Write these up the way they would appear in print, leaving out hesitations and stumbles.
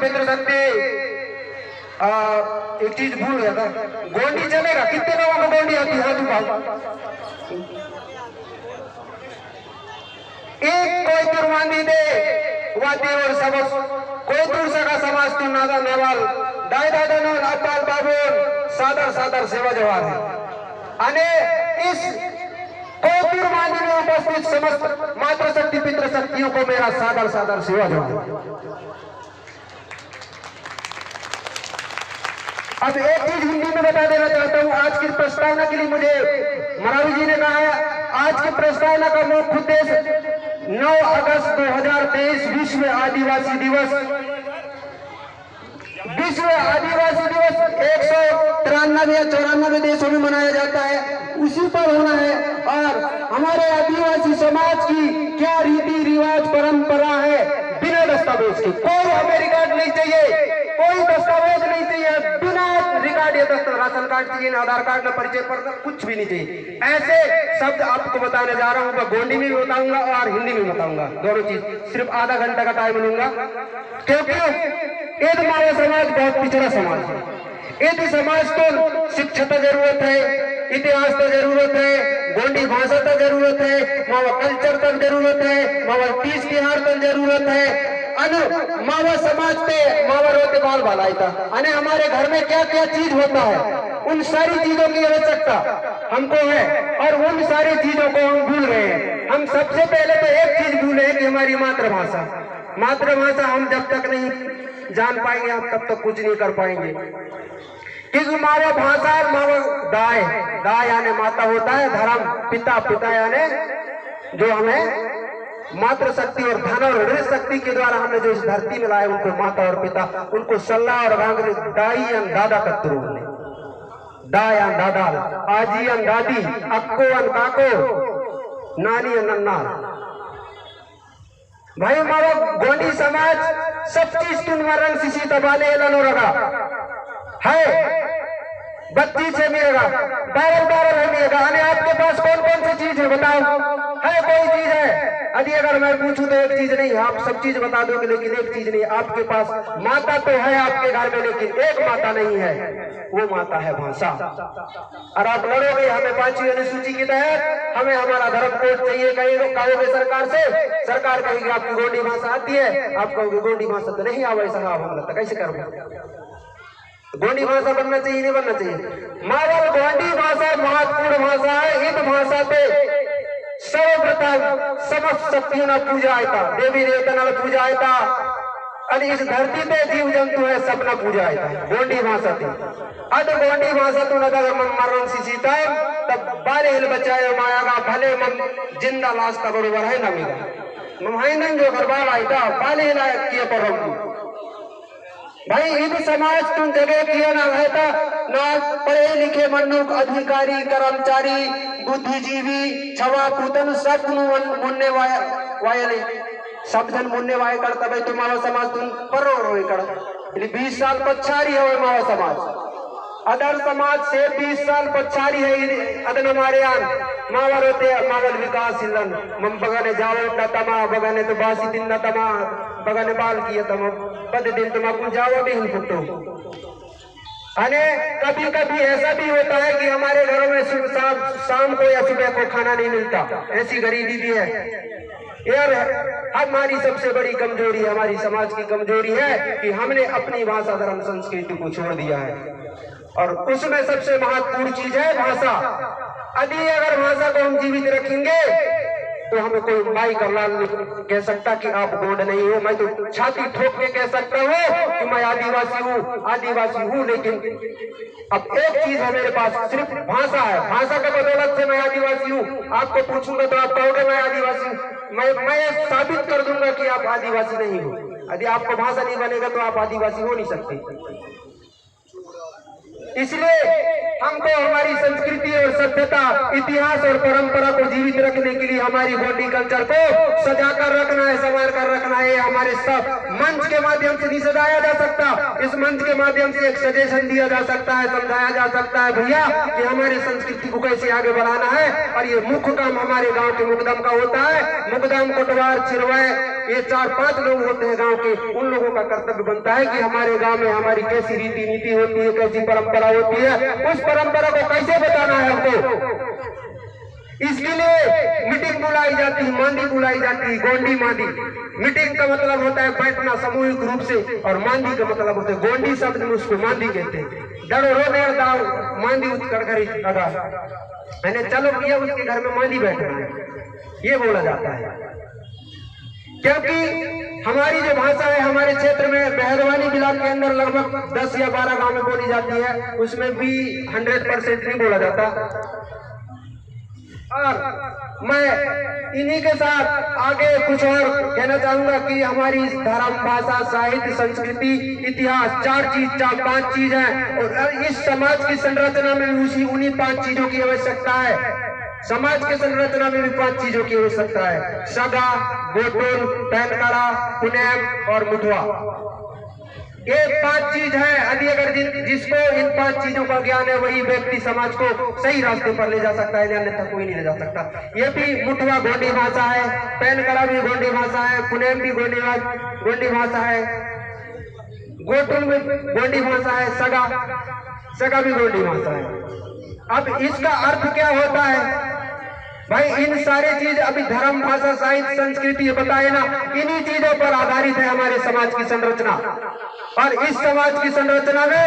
पितृशक्ति, एक चीज भूल गया था, गोंडी चलेगा? कितने लोगों को गोंडी आती है? एक कोई तुरमांदी दे वाती और सबस कोई दूर सका समाज तू नादा नेवाल दाई दादा नो अपाल बाबून सादर सादर सेवा जवान है। अने इस कोई मांदी में उपस्थित समस्त मातृशक्ति पितृशक्तियों को मेरा सादर सादर सेवा जवान। अब एक चीज हिंदी में बता देना चाहता हूं। आज की प्रस्तावना के लिए मुझे मरावी जी ने कहा है, आज की प्रस्तावना का मुख्य उद्देश्य 9 अगस्त 2023 विश्व आदिवासी दिवस। विश्व आदिवासी दिवस 193 या 94 देशों में मनाया जाता है, उसी पर होना है। और हमारे आदिवासी समाज की क्या रीति रिवाज परंपरा है, बिना दस्तावेज के कोई हमें रिकॉर्ड नहीं चाहिए, कोई दस्तावेज नहीं चाहिए, बिना रिकॉर्ड या राशन कार्ड चाहिए, ना आधार कार्ड, ना परिचय पत्र, कुछ भी नहीं चाहिए। ऐसे शब्द आपको बताने जा रहा हूं, मैं गोंडी में भी बताऊंगा और हिंदी में बताऊंगा, दोनों चीज। सिर्फ आधा घंटा का टाइम लूंगा, क्योंकि यदि हमारा समाज बहुत पिछड़ा समाज है। यदि समाज को शिक्षा की जरूरत है, इतिहास की जरूरत है, गोंडी भाषा की जरूरत है, मावा कल्चर तक जरूरत है, मावा तीज तिहार तक जरूरत है, अनु मावा समाज पे मावा रोते बाल भलाई था। अने हमारे घर में क्या क्या चीज होता है, उन सारी चीजों की आवश्यकता हमको है, और उन सारी चीजों को हम भूल रहे हैं। हम सबसे पहले तो एक चीज भूले कि हमारी मातृभाषा। मातृभाषा हम जब तक नहीं जान पाएंगे, हम तब तक कुछ नहीं कर पाएंगे। क्योंकि मावा भाषा और मावा दाय, दाय यानी माता होता है, धर्म पिता, पिता यानी जो हमें मातृशक्ति और धन और ऋण शक्ति के द्वारा हमने जो इस धरती में लाए, उनको माता और पिता, उनको सल्ला और गांगरी दाई अन दादा कत्रू ने दाय अन दादा, आजी अन दादी, अक्को अन काको, नानी अन नन्ना। भाई मारो गोंडी समाज सब चीज तुम रंग सिसी तबाले नो रगा है, 32 है मिलेगा, 12 है मिलेगा। आपके पास कौन कौन सी चीज है बताओ? है कोई चीज है? यदि अगर मैं पूछूं तो एक चीज नहीं, आप सब चीज बता दोगे, लेकिन एक चीज नहीं। आपके पास माता तो है आपके घर में, लेकिन एक माता नहीं है, वो माता है भाषा। और आप लड़ोगे हमें 5वीं अनुसूची के तहत, हमें हमारा धर्म कोड चाहिए, कहोगे सरकार से, सरकार कहेगी आपकी गोंडी भाषा आती है, आप कहोगे गोंडी भाषा तो नहीं आवे साहब, हम लगता कैसे करोगे? गोंडी भाषा बनना चाहिए, नहीं बनना चाहिए? मावल गोंडी भाषा महत्वपूर्ण भाषा है। इस भाषा पे सर्वप्रथम समस्त शक्तियों ने पूजा आयता, देवी देवता ने पूजा आयता, और इस धरती पे जीव जंतु है सब न पूजा आयता गोंडी भाषा थी। अद गोंडी भाषा तो नगर मरण सीता तब बारे हिल बचाए मायागा भले मन जिंदा लाश का बरोबर है ना मिला ममाइनन जो गरबाल आयता बाले हिला किया पर भाई इन समाज तुम जगह किया ना रहता ना पढ़े लिखे मनुष्य अधिकारी कर्मचारी बुद्धिजीवी छवा पूतन सब मुन्ने वायले सब जन मुन्ने वाय करता भाई तुम्हारा समाज तुम पर 20 साल पछाड़ी है मावा समाज अदर समाज से 20 साल पछाड़ी है अदन हमारे यहाँ मावर होते मावल विकास हिलन मम बगाने जाओ न तमा बगाने तो बासी दिन न तमा बगाने बाल किया तम बद दिन तुम अपन जाओ भी हम फुटो। अने कभी कभी ऐसा भी होता है कि हमारे घरों में शाम को या सुबह को खाना नहीं मिलता, ऐसी गरीबी भी है यार। हमारी सबसे बड़ी कमजोरी, हमारी समाज की कमजोरी है कि हमने अपनी भाषा धर्म संस्कृति को छोड़ दिया है, और उसमें सबसे महत्वपूर्ण चीज है भाषा। यदि अगर भाषा को हम जीवित रखेंगे तो हमें कोई माई का लाल कह सकता कि आप गोंड नहीं हो। मैं तो छाती ठोक के कह सकता हूँ कि मैं आदिवासी हूँ, लेकिन अब एक चीज है मेरे पास, सिर्फ भाषा है। भाषा के बदौलत से मैं आदिवासी हूँ। आपको पूछूंगा तो आप कहोगे मैं आदिवासी हूँ, मैं साबित कर दूंगा कि आप आदिवासी नहीं हो। यदि आपको भाषा नहीं बनेगा तो आप आदिवासी हो नहीं सकते। इसलिए हमको हमारी संस्कृति और सभ्यता, इतिहास और परंपरा को जीवित रखने के लिए हमारी गोंडी कल्चर को सजा कर रखना है, संवार कर रखना है। हमारे सब मंच के माध्यम से नहीं सजाया जा सकता। इस मंच के माध्यम से एक सजेशन दिया जा सकता है, समझाया जा सकता है भैया कि हमारे संस्कृति को कैसे आगे बढ़ाना है। और ये मुख्य काम हमारे गांव के मुकदम का होता है। मुकदम, कोटवार, छिरवाए, ये 4-5 लोग होते हैं गांव के। उन लोगों का कर्तव्य बनता है कि हमारे गांव में हमारी कैसी रीति नीति होती है, कैसी परंपरा होती है, उस परंपरा को कैसे बताना है हमको। इसके लिए मीटिंग बुलाई जाती है, मांदी बुलाई जाती है, गोंडी मांदी। मीटिंग का मतलब होता है बैठना सामूहिक रूप से, और मांदी का मतलब होता है, गोंडी शब्द में उसको मांदी कहते हैं। डरो रो नेर दाव मांदी उठ कर लगा, मैंने चलो भैया उसके घर में मांदी बैठना है, ये बोला जाता है। क्योंकि हमारी जो भाषा है हमारे क्षेत्र में बहरवानी ब्लॉक के अंदर लगभग 10 या 12 गांव में बोली जाती है, उसमें भी 100% नहीं बोला जाता। और मैं इन्हीं के साथ आगे कुछ और कहना चाहूंगा कि हमारी धर्म, भाषा, साहित्य, संस्कृति, इतिहास 4-5 चीज है। और इस समाज की संरचना में उन्हीं 5 चीजों की आवश्यकता है। समाज की संरचना में भी 5 चीजों की आवश्यकता है: सगा, गोटुल, पैनकाड़ा, पुनेम और मुठवा। ये 5 चीज है। यदि अगर जिसको इन 5 चीजों का ज्ञान है वही व्यक्ति समाज को सही रास्ते पर ले जा सकता है, अन्यथा कोई नहीं ले जा सकता। ये भी मुठवा गोंडी भाषा है, पैनकाड़ा भी गोंडी भाषा है, पुनेम भी गोंडी भाषा है, गोटुल भी गोंडी भाषा है, सगा भी गोंडी भाषा है। अब इसका अर्थ क्या होता है भाई? इन सारे चीज अभी धर्म, भाषा, साहित्य, संस्कृति ये बताए ना, इन्हीं चीजों पर आधारित है हमारे समाज की संरचना। और इस समाज की संरचना में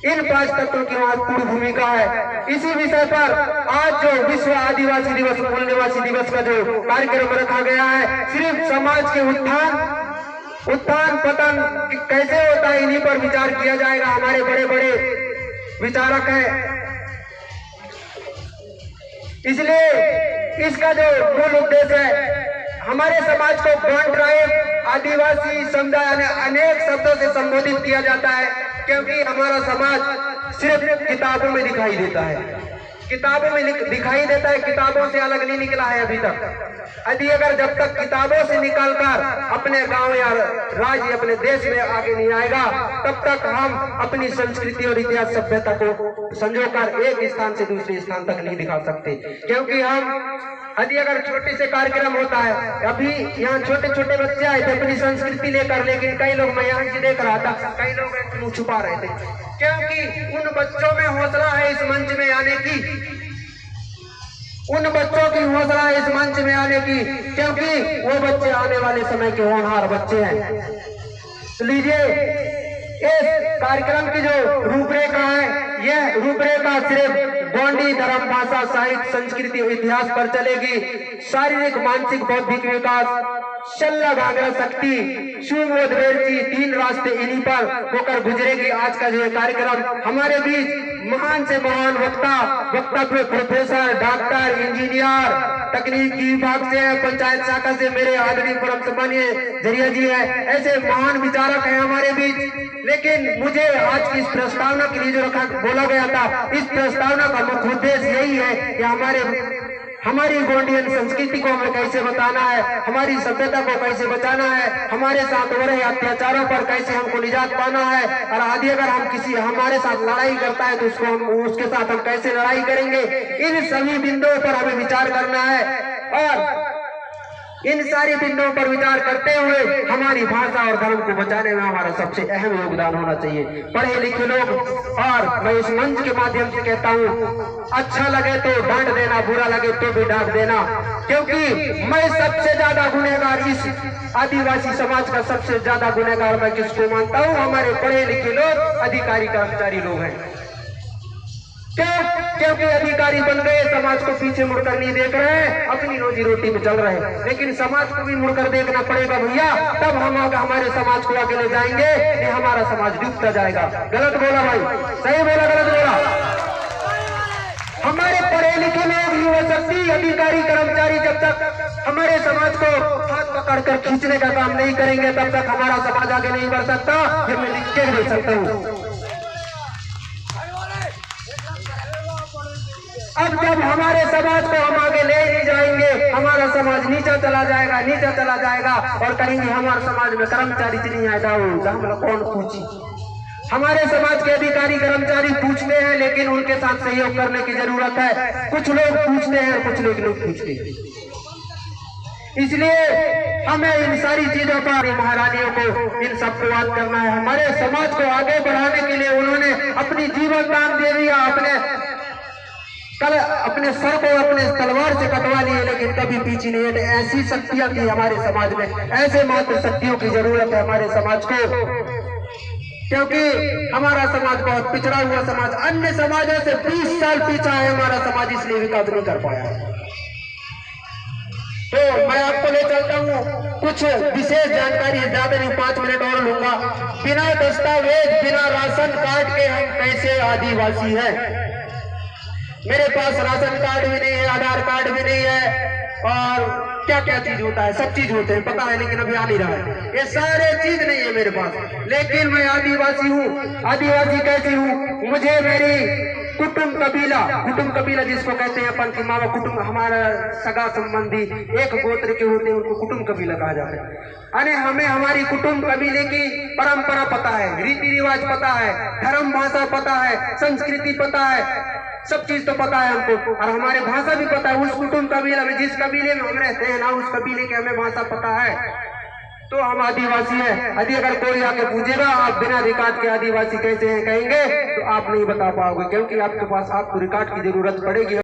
इन 5 तत्वों की महत्वपूर्ण भूमिका है। इसी विषय पर आज जो विश्व आदिवासी दिवस, मूल निवासी दिवस का जो कार्यक्रम रखा गया है, सिर्फ समाज के उत्थान पतन कैसे होता है इन्हीं पर विचार किया जाएगा। हमारे बड़े बड़े विचारक है, इसलिए इसका जो मूल उद्देश्य है, हमारे समाज को बॉन्ड ड्राइव, आदिवासी समुदाय अनेक शब्दों से संबोधित किया जाता है, क्योंकि हमारा समाज सिर्फ किताबों में दिखाई देता है, किताबों में दिखाई देता है, किताबों से अलग नहीं निकला है अभी तक। यदि अगर जब तक किताबों से निकलकर अपने गांव या राज्य, अपने देश में आगे नहीं आएगा, तब तक हम अपनी संस्कृति और इतिहास, सभ्यता को संजोकर एक स्थान से दूसरे स्थान तक नहीं दिखा सकते। क्योंकि हम यदि अगर छोटे से कार्यक्रम होता है, अभी यहाँ छोटे छोटे बच्चे आए थे अपनी संस्कृति लेकर, लेकिन कई लोग, मैं यहाँ से देख रहा था, कई लोग मुंह छुपा रहे थे, क्योंकि उन बच्चों में हौसला है इस मंच में आने की, उन बच्चों की हौसला है इस मंच में आने की, क्योंकि वो बच्चे आने वाले समय के होनहार बच्चे हैं। तो लीजिए, इस कार्यक्रम की जो रूपरेखा है, यह रूपरेखा सिर्फ गोंडी धर्म, भाषा, साहित्य, संस्कृति और इतिहास पर चलेगी। शारीरिक, मानसिक, बौद्धिक विकास, शल्य, घाघरा शक्ति, सुबोधवेरची, 3 रास्ते इन्हीं पर होकर गुजरेगी। आज का जो कार्यक्रम, हमारे बीच महान से महान वक्तव्य प्रोफेसर, डॉक्टर, इंजीनियर, तकनीकी विभाग से, पंचायत शाखा से मेरे आदरणीय परम सम्मानीय जरिया जी है, ऐसे महान विचारक हैं हमारे बीच। लेकिन मुझे आज की इस प्रस्तावना के लिए जो बोला गया था, इस प्रस्तावना का मुख्य उद्देश्य यही है कि हमारी गोंडियन संस्कृति को हमें कैसे बताना है, हमारी सभ्यता को कैसे बचाना है, हमारे साथ हो रहे अत्याचारों पर कैसे हमको निजात पाना है। और यदि अगर हम किसी हमारे साथ लड़ाई करता है तो उसके साथ हम कैसे लड़ाई करेंगे, इन सभी बिंदुओं पर हमें विचार करना है। और इन सारी बिंदुओं पर विचार करते हुए हमारी भाषा और धर्म को बचाने में हमारा सबसे अहम योगदान होना चाहिए। पढ़े लिखे लोग, और मैं इस मंच के माध्यम से कहता हूँ, अच्छा लगे तो डांट देना, बुरा लगे तो भी डांट देना, क्योंकि मैं सबसे ज्यादा गुनहगार, इस आदिवासी समाज का सबसे ज्यादा गुनहगार मैं किसको मानता हूँ? हमारे पढ़े लिखे लोग, अधिकारी कर्मचारी लोग हैं। क्योंकि अधिकारी बन गए, समाज को पीछे मुड़कर नहीं देख रहे हैं, अपनी रोजी रोटी में चल रहे हैं। लेकिन समाज को भी मुड़कर देखना पड़ेगा भैया, तब हम हमारे समाज को आगे ले जाएंगे, नहीं हमारा समाज डूबता जाएगा। गलत बोला भाई? सही बोला, गलत बोला? हमारे पढ़े लिखे लोग, युवा शक्ति, अधिकारी कर्मचारी जब तक हमारे समाज को हाथ पकड़कर खींचने का काम नहीं करेंगे, तब तक हमारा समाज आगे नहीं बढ़ सकता। ये मैं लिख के दे सकता हूँ। अब जब हमारे समाज को हम आगे ले नहीं जाएंगे, हमारा समाज नीचा चला जाएगा और कहेंगे हमारे समाज में कर्मचारी नहीं आया हम कौन पूछी। हमारे समाज के अधिकारी कर्मचारी पूछते हैं, लेकिन उनके साथ सहयोग करने की जरूरत है। कुछ लोग पूछते हैं और कुछ लोग नहीं पूछते हैं। इसलिए हमें इन सारी चीजों पर महारानियों को इन सबको बात करना है। हमारे समाज को आगे बढ़ाने के लिए उन्होंने अपनी जीवन दान दे दिया, अपने सर को अपने तलवार से कटवा लिए, लेकिन कभी पीछे नहीं हटे। ऐसी शक्तियां थी हमारे समाज में, ऐसे मात्र शक्तियों की जरूरत है हमारे समाज को, क्योंकि हमारा समाज बहुत पिछड़ा हुआ समाज, अन्य समाजों से 20 साल पीछा है हमारा समाज, इसलिए विकास नहीं कर पाया है। तो मैं आपको ले चलता हूँ कुछ विशेष जानकारी, ज्यादा नहीं 5 मिनट और लूंगा। बिना दस्तावेज बिना राशन कार्ड के हम कैसे आदिवासी हैं? मेरे पास राशन कार्ड भी नहीं है, आधार कार्ड भी नहीं है, और क्या क्या चीज होता है, सब चीज होते हैं पता है, लेकिन अभी आ नहीं रहा है। ये सारे चीज नहीं है मेरे पास, लेकिन मैं आदिवासी हूँ। आदिवासी कैसी हूँ? मुझे मेरी कुटुंब कबीला जिसको कहते हैं अपन की मावा कुटुंब, हमारा सगा संबंधी एक गोत्र के होते हैं, उनको कुटुंब कबीला कहा जाता है। अरे हमें हमारी कुटुंब कबीले की परंपरा पता है, रीति रिवाज पता है, धर्म भाषा पता है, संस्कृति पता है, सब चीज तो पता है हमको, और हमारे भाषा भी पता है। उस कुटुंब कबीला में, जिस कबीले में हम रहते हैं ना, उस कबीले के हमें भाषा पता है, तो हम आदिवासी हैं। यदि अगर कोई आके पूछेगा आप बिना रिकॉर्ड के आदिवासी कैसे हैं कहेंगे, तो आप नहीं बता पाओगे, क्योंकि आपके पास आपको रिकॉर्ड की जरूरत पड़ेगी।